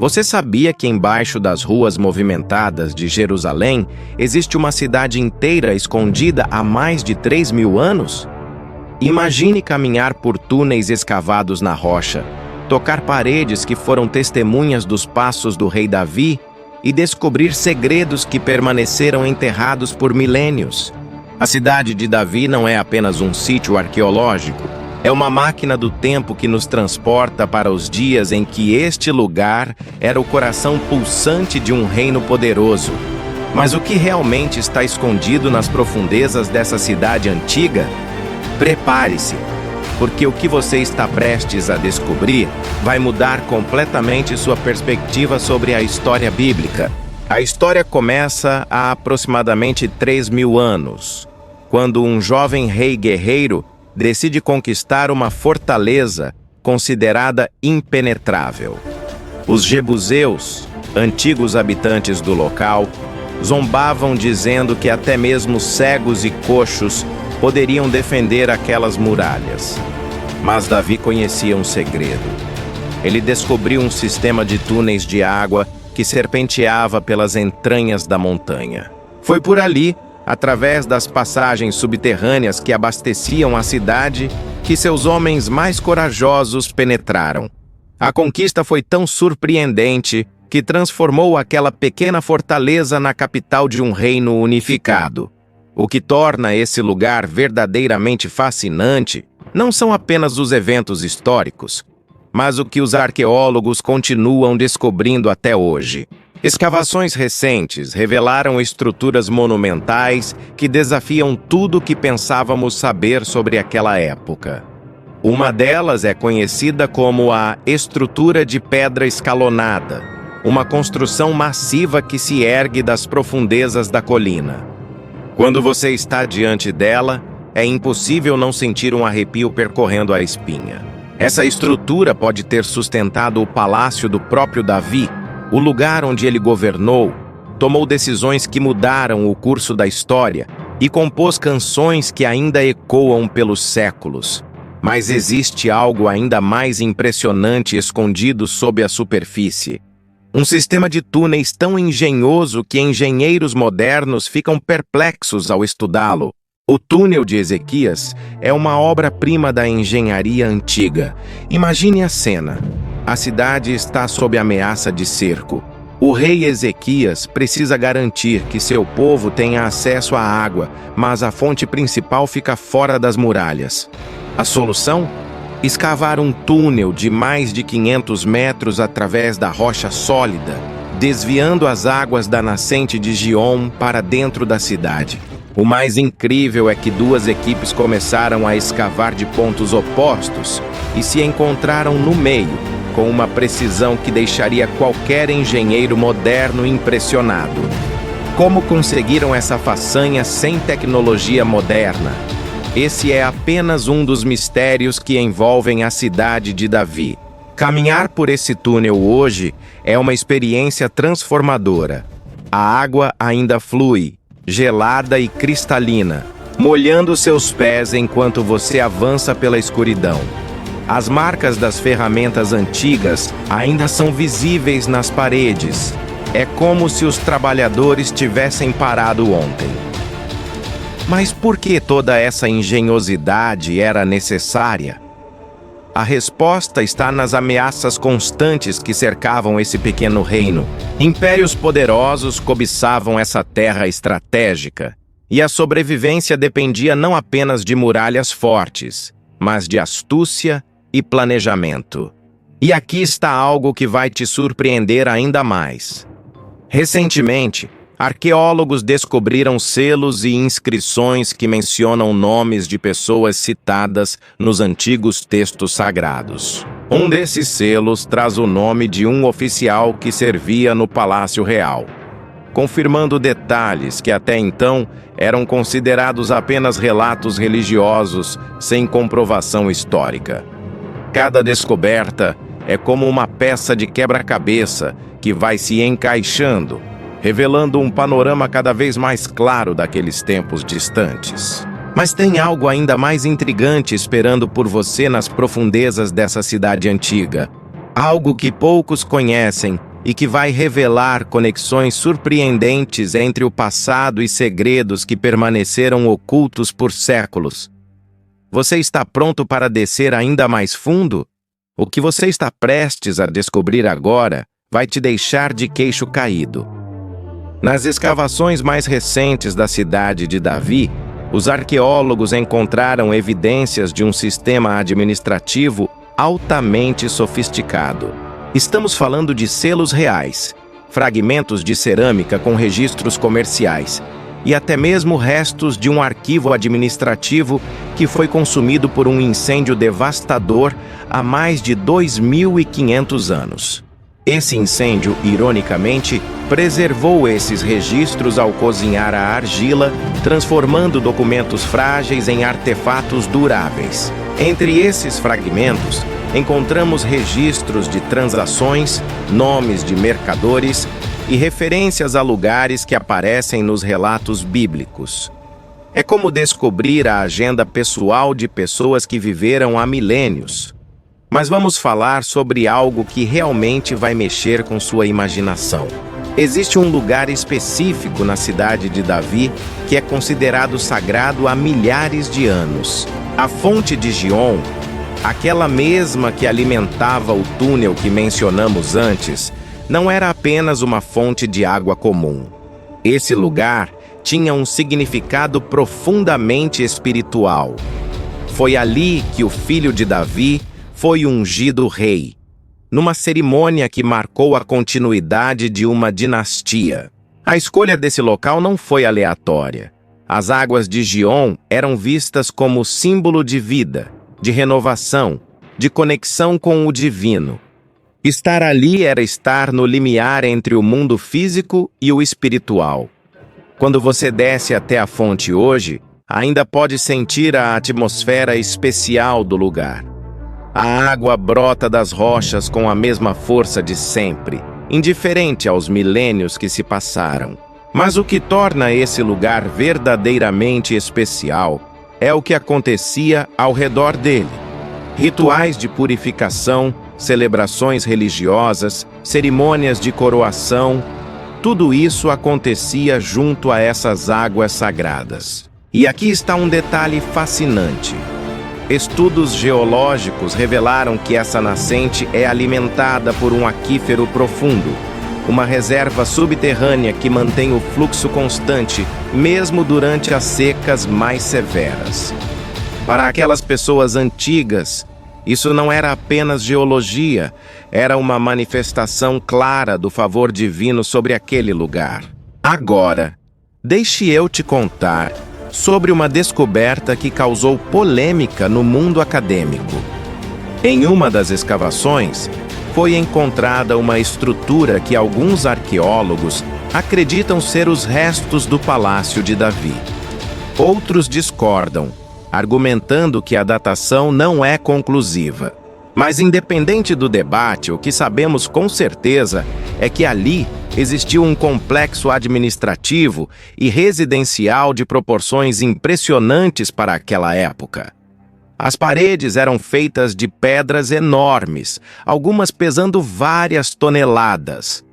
Você sabia que embaixo das ruas movimentadas de Jerusalém existe uma cidade inteira escondida há mais de 3.000 anos? Imagine caminhar por túneis escavados na rocha, tocar paredes que foram testemunhas dos passos do rei Davi e descobrir segredos que permaneceram enterrados por milênios. A cidade de Davi não é apenas um sítio arqueológico, é uma máquina do tempo que nos transporta para os dias em que este lugar era o coração pulsante de um reino poderoso. Mas o que realmente está escondido nas profundezas dessa cidade antiga? Prepare-se, porque o que você está prestes a descobrir vai mudar completamente sua perspectiva sobre a história bíblica. A história começa há aproximadamente 3.000 anos, quando um jovem rei guerreiro decide conquistar uma fortaleza considerada impenetrável. Os jebuseus, antigos habitantes do local, zombavam dizendo que até mesmo cegos e coxos poderiam defender aquelas muralhas. Mas Davi conhecia um segredo. Ele descobriu um sistema de túneis de água que serpenteava pelas entranhas da montanha. Foi por ali, através das passagens subterrâneas que abasteciam a cidade, que seus homens mais corajosos penetraram. A conquista foi tão surpreendente que transformou aquela pequena fortaleza na capital de um reino unificado. O que torna esse lugar verdadeiramente fascinante não são apenas os eventos históricos, mas o que os arqueólogos continuam descobrindo até hoje. Escavações recentes revelaram estruturas monumentais que desafiam tudo o que pensávamos saber sobre aquela época. Uma delas é conhecida como a estrutura de pedra escalonada, uma construção massiva que se ergue das profundezas da colina. Quando você está diante dela, é impossível não sentir um arrepio percorrendo a espinha. Essa estrutura pode ter sustentado o palácio do próprio Davi, o lugar onde ele governou, tomou decisões que mudaram o curso da história e compôs canções que ainda ecoam pelos séculos. Mas existe algo ainda mais impressionante escondido sob a superfície. Um sistema de túneis tão engenhoso que engenheiros modernos ficam perplexos ao estudá-lo. O túnel de Ezequias é uma obra-prima da engenharia antiga. Imagine a cena. A cidade está sob ameaça de cerco. O rei Ezequias precisa garantir que seu povo tenha acesso à água, mas a fonte principal fica fora das muralhas. A solução? Escavar um túnel de mais de 500 metros através da rocha sólida, desviando as águas da nascente de Giom para dentro da cidade. O mais incrível é que duas equipes começaram a escavar de pontos opostos e se encontraram no meio, com uma precisão que deixaria qualquer engenheiro moderno impressionado. Como conseguiram essa façanha sem tecnologia moderna? Esse é apenas um dos mistérios que envolvem a cidade de Davi. Caminhar por esse túnel hoje é uma experiência transformadora. A água ainda flui, gelada e cristalina, molhando seus pés enquanto você avança pela escuridão. As marcas das ferramentas antigas ainda são visíveis nas paredes. É como se os trabalhadores tivessem parado ontem. Mas por que toda essa engenhosidade era necessária? A resposta está nas ameaças constantes que cercavam esse pequeno reino. Impérios poderosos cobiçavam essa terra estratégica, e a sobrevivência dependia não apenas de muralhas fortes, mas de astúcia e planejamento. E aqui está algo que vai te surpreender ainda mais. Recentemente, arqueólogos descobriram selos e inscrições que mencionam nomes de pessoas citadas nos antigos textos sagrados. Um desses selos traz o nome de um oficial que servia no Palácio Real, confirmando detalhes que até então eram considerados apenas relatos religiosos sem comprovação histórica. Cada descoberta é como uma peça de quebra-cabeça que vai se encaixando, revelando um panorama cada vez mais claro daqueles tempos distantes. Mas tem algo ainda mais intrigante esperando por você nas profundezas dessa cidade antiga. Algo que poucos conhecem e que vai revelar conexões surpreendentes entre o passado e segredos que permaneceram ocultos por séculos. Você está pronto para descer ainda mais fundo? O que você está prestes a descobrir agora vai te deixar de queixo caído. Nas escavações mais recentes da cidade de Davi, os arqueólogos encontraram evidências de um sistema administrativo altamente sofisticado. Estamos falando de selos reais, fragmentos de cerâmica com registros comerciais e até mesmo restos de um arquivo administrativo que foi consumido por um incêndio devastador há mais de 2.500 anos. Esse incêndio, ironicamente, preservou esses registros ao cozinhar a argila, transformando documentos frágeis em artefatos duráveis. Entre esses fragmentos, encontramos registros de transações, nomes de mercadores e referências a lugares que aparecem nos relatos bíblicos. É como descobrir a agenda pessoal de pessoas que viveram há milênios. Mas vamos falar sobre algo que realmente vai mexer com sua imaginação. Existe um lugar específico na cidade de Davi que é considerado sagrado há milhares de anos. A fonte de Gion, aquela mesma que alimentava o túnel que mencionamos antes, não era apenas uma fonte de água comum. Esse lugar tinha um significado profundamente espiritual. Foi ali que o filho de Davi foi ungido rei, numa cerimônia que marcou a continuidade de uma dinastia. A escolha desse local não foi aleatória. As águas de Gion eram vistas como símbolo de vida, de renovação, de conexão com o divino. Estar ali era estar no limiar entre o mundo físico e o espiritual. Quando você desce até a fonte hoje, ainda pode sentir a atmosfera especial do lugar. A água brota das rochas com a mesma força de sempre, indiferente aos milênios que se passaram. Mas o que torna esse lugar verdadeiramente especial é o que acontecia ao redor dele. Rituais de purificação, celebrações religiosas, cerimônias de coroação, tudo isso acontecia junto a essas águas sagradas. E aqui está um detalhe fascinante. Estudos geológicos revelaram que essa nascente é alimentada por um aquífero profundo, uma reserva subterrânea que mantém o fluxo constante, mesmo durante as secas mais severas. Para aquelas pessoas antigas, isso não era apenas geologia, era uma manifestação clara do favor divino sobre aquele lugar. Agora, deixe eu te contar sobre uma descoberta que causou polêmica no mundo acadêmico. Em uma das escavações, foi encontrada uma estrutura que alguns arqueólogos acreditam ser os restos do Palácio de Davi. Outros discordam, argumentando que a datação não é conclusiva. Mas independente do debate, o que sabemos com certeza é que ali existiu um complexo administrativo e residencial de proporções impressionantes para aquela época. As paredes eram feitas de pedras enormes, algumas pesando várias toneladas.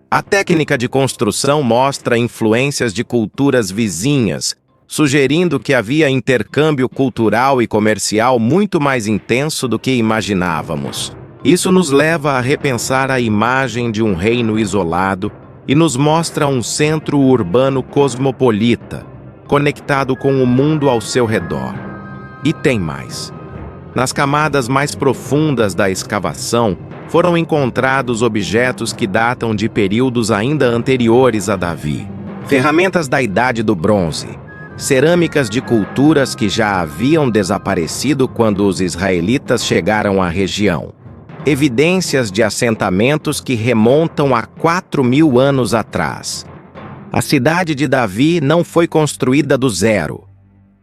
A técnica de construção mostra influências de culturas vizinhas, sugerindo que havia intercâmbio cultural e comercial muito mais intenso do que imaginávamos. Isso nos leva a repensar a imagem de um reino isolado e nos mostra um centro urbano cosmopolita, conectado com o mundo ao seu redor. E tem mais. Nas camadas mais profundas da escavação, foram encontrados objetos que datam de períodos ainda anteriores a Davi. Ferramentas da Idade do Bronze, cerâmicas de culturas que já haviam desaparecido quando os israelitas chegaram à região. Evidências de assentamentos que remontam a 4.000 anos atrás. A cidade de Davi não foi construída do zero.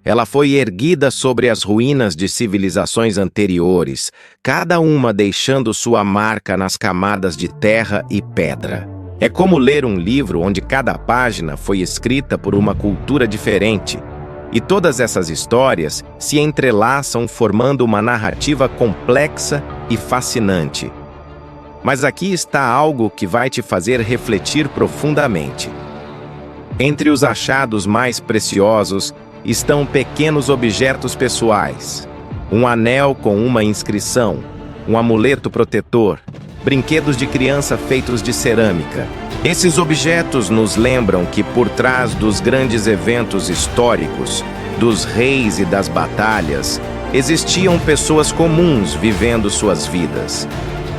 Ela foi erguida sobre as ruínas de civilizações anteriores, cada uma deixando sua marca nas camadas de terra e pedra. É como ler um livro onde cada página foi escrita por uma cultura diferente, e todas essas histórias se entrelaçam formando uma narrativa complexa e fascinante. Mas aqui está algo que vai te fazer refletir profundamente. Entre os achados mais preciosos estão pequenos objetos pessoais, um anel com uma inscrição, um amuleto protetor, brinquedos de criança feitos de cerâmica. Esses objetos nos lembram que por trás dos grandes eventos históricos, dos reis e das batalhas, existiam pessoas comuns vivendo suas vidas.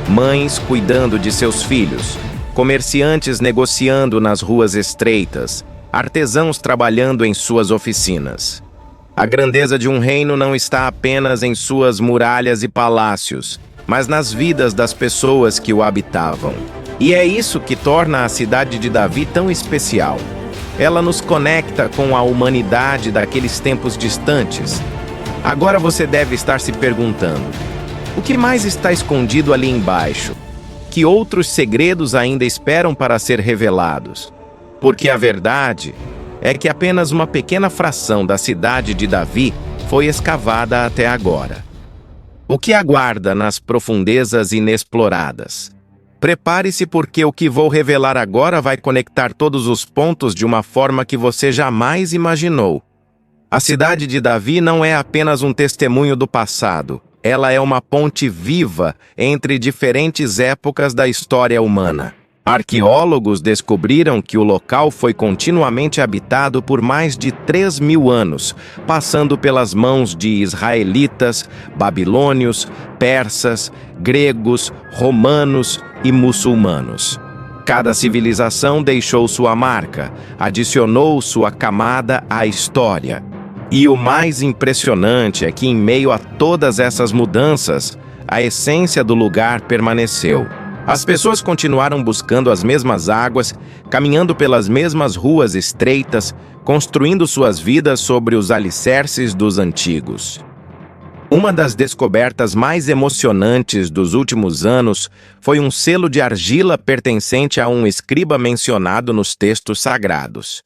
Mães cuidando de seus filhos, comerciantes negociando nas ruas estreitas, artesãos trabalhando em suas oficinas. A grandeza de um reino não está apenas em suas muralhas e palácios, mas nas vidas das pessoas que o habitavam. E é isso que torna a cidade de Davi tão especial. Ela nos conecta com a humanidade daqueles tempos distantes. Agora você deve estar se perguntando: o que mais está escondido ali embaixo? Que outros segredos ainda esperam para ser revelados? Porque a verdade é que apenas uma pequena fração da cidade de Davi foi escavada até agora. O que aguarda nas profundezas inexploradas? Prepare-se, porque o que vou revelar agora vai conectar todos os pontos de uma forma que você jamais imaginou. A cidade de Davi não é apenas um testemunho do passado. Ela é uma ponte viva entre diferentes épocas da história humana. Arqueólogos descobriram que o local foi continuamente habitado por mais de 3.000 anos, passando pelas mãos de israelitas, babilônios, persas, gregos, romanos e muçulmanos. Cada civilização deixou sua marca, adicionou sua camada à história. E o mais impressionante é que, em meio a todas essas mudanças, a essência do lugar permaneceu. As pessoas continuaram buscando as mesmas águas, caminhando pelas mesmas ruas estreitas, construindo suas vidas sobre os alicerces dos antigos. Uma das descobertas mais emocionantes dos últimos anos foi um selo de argila pertencente a um escriba mencionado nos textos sagrados.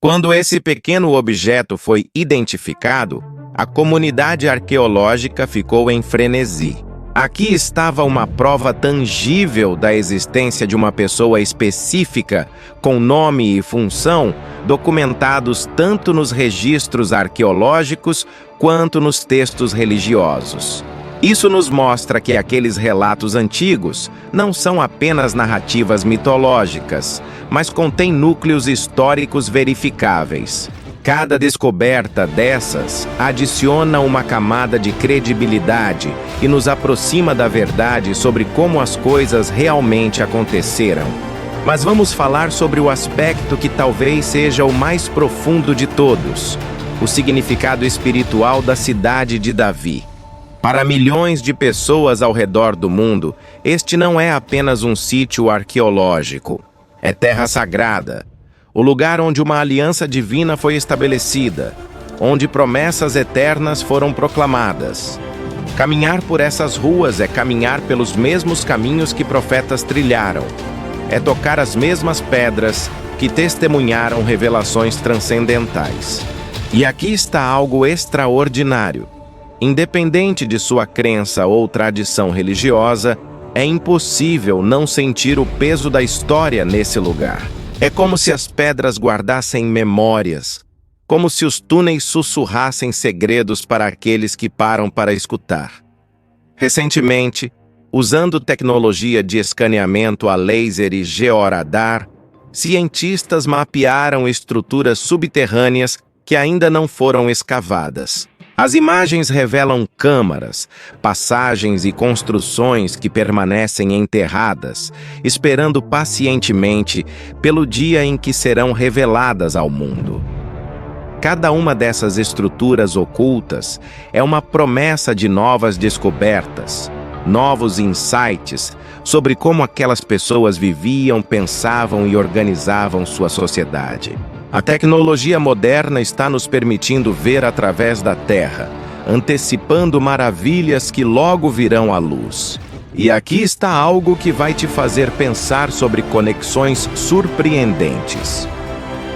Quando esse pequeno objeto foi identificado, a comunidade arqueológica ficou em frenesi. Aqui estava uma prova tangível da existência de uma pessoa específica, com nome e função, documentados tanto nos registros arqueológicos quanto nos textos religiosos. Isso nos mostra que aqueles relatos antigos não são apenas narrativas mitológicas, mas contêm núcleos históricos verificáveis. Cada descoberta dessas adiciona uma camada de credibilidade e nos aproxima da verdade sobre como as coisas realmente aconteceram. Mas vamos falar sobre o aspecto que talvez seja o mais profundo de todos: o significado espiritual da cidade de Davi. Para milhões de pessoas ao redor do mundo, este não é apenas um sítio arqueológico. É terra sagrada. O lugar onde uma aliança divina foi estabelecida, onde promessas eternas foram proclamadas. Caminhar por essas ruas é caminhar pelos mesmos caminhos que profetas trilharam. É tocar as mesmas pedras que testemunharam revelações transcendentais. E aqui está algo extraordinário. Independente de sua crença ou tradição religiosa, é impossível não sentir o peso da história nesse lugar. É como se as pedras guardassem memórias, como se os túneis sussurrassem segredos para aqueles que param para escutar. Recentemente, usando tecnologia de escaneamento a laser e georadar, cientistas mapearam estruturas subterrâneas que ainda não foram escavadas. As imagens revelam câmaras, passagens e construções que permanecem enterradas, esperando pacientemente pelo dia em que serão reveladas ao mundo. Cada uma dessas estruturas ocultas é uma promessa de novas descobertas, novos insights sobre como aquelas pessoas viviam, pensavam e organizavam sua sociedade. A tecnologia moderna está nos permitindo ver através da Terra, antecipando maravilhas que logo virão à luz. E aqui está algo que vai te fazer pensar sobre conexões surpreendentes.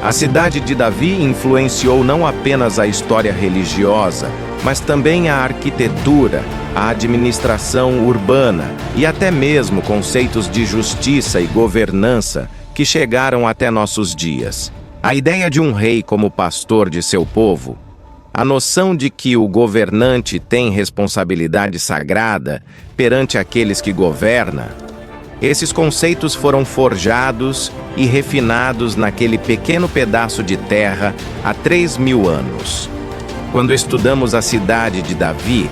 A cidade de Davi influenciou não apenas a história religiosa, mas também a arquitetura, a administração urbana e até mesmo conceitos de justiça e governança que chegaram até nossos dias. A ideia de um rei como pastor de seu povo, a noção de que o governante tem responsabilidade sagrada perante aqueles que governa, esses conceitos foram forjados e refinados naquele pequeno pedaço de terra há 3.000 anos. Quando estudamos a cidade de Davi,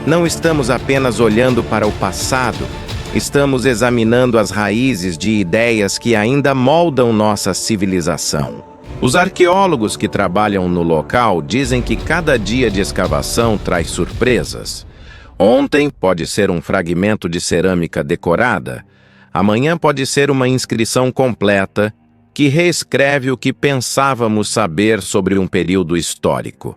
não estamos apenas olhando para o passado, estamos examinando as raízes de ideias que ainda moldam nossa civilização. Os arqueólogos que trabalham no local dizem que cada dia de escavação traz surpresas. Ontem pode ser um fragmento de cerâmica decorada, amanhã pode ser uma inscrição completa que reescreve o que pensávamos saber sobre um período histórico.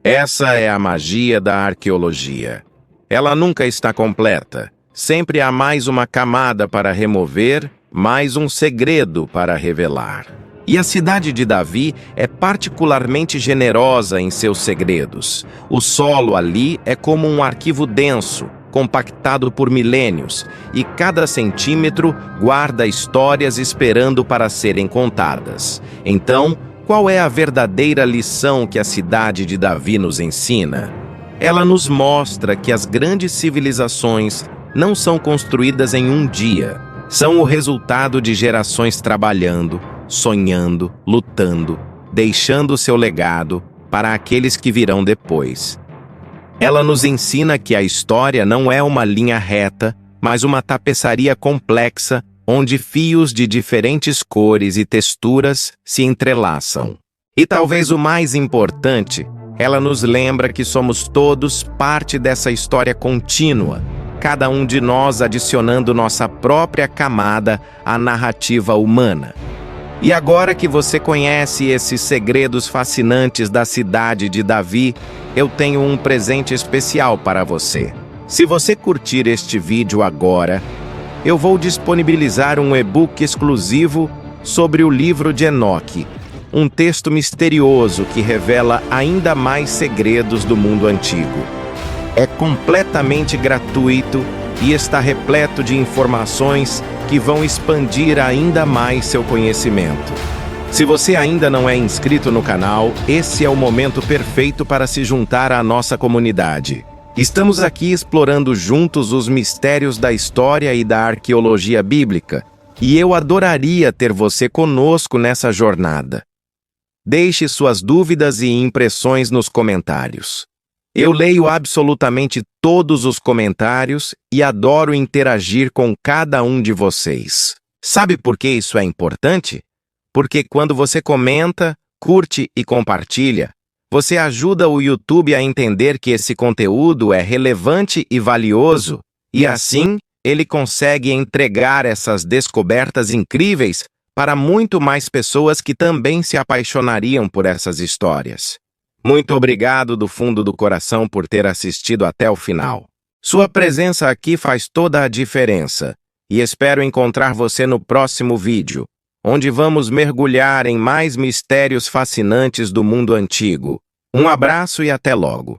Essa é a magia da arqueologia. Ela nunca está completa. Sempre há mais uma camada para remover, mais um segredo para revelar. E a cidade de Davi é particularmente generosa em seus segredos. O solo ali é como um arquivo denso, compactado por milênios, e cada centímetro guarda histórias esperando para serem contadas. Então, qual é a verdadeira lição que a cidade de Davi nos ensina? Ela nos mostra que as grandes civilizações não são construídas em um dia. São o resultado de gerações trabalhando, sonhando, lutando, deixando seu legado para aqueles que virão depois. Ela nos ensina que a história não é uma linha reta, mas uma tapeçaria complexa onde fios de diferentes cores e texturas se entrelaçam. E talvez o mais importante, ela nos lembra que somos todos parte dessa história contínua, cada um de nós adicionando nossa própria camada à narrativa humana. E agora que você conhece esses segredos fascinantes da cidade de Davi, eu tenho um presente especial para você. Se você curtir este vídeo agora, eu vou disponibilizar um e-book exclusivo sobre o livro de Enoque, um texto misterioso que revela ainda mais segredos do mundo antigo. É completamente gratuito e está repleto de informações que vão expandir ainda mais seu conhecimento. Se você ainda não é inscrito no canal, esse é o momento perfeito para se juntar à nossa comunidade. Estamos aqui explorando juntos os mistérios da história e da arqueologia bíblica, e eu adoraria ter você conosco nessa jornada. Deixe suas dúvidas e impressões nos comentários. Eu leio absolutamente todos os comentários e adoro interagir com cada um de vocês. Sabe por que isso é importante? Porque quando você comenta, curte e compartilha, você ajuda o YouTube a entender que esse conteúdo é relevante e valioso, e assim ele consegue entregar essas descobertas incríveis para muito mais pessoas que também se apaixonariam por essas histórias. Muito obrigado do fundo do coração por ter assistido até o final. Sua presença aqui faz toda a diferença, e espero encontrar você no próximo vídeo, onde vamos mergulhar em mais mistérios fascinantes do mundo antigo. Um abraço e até logo!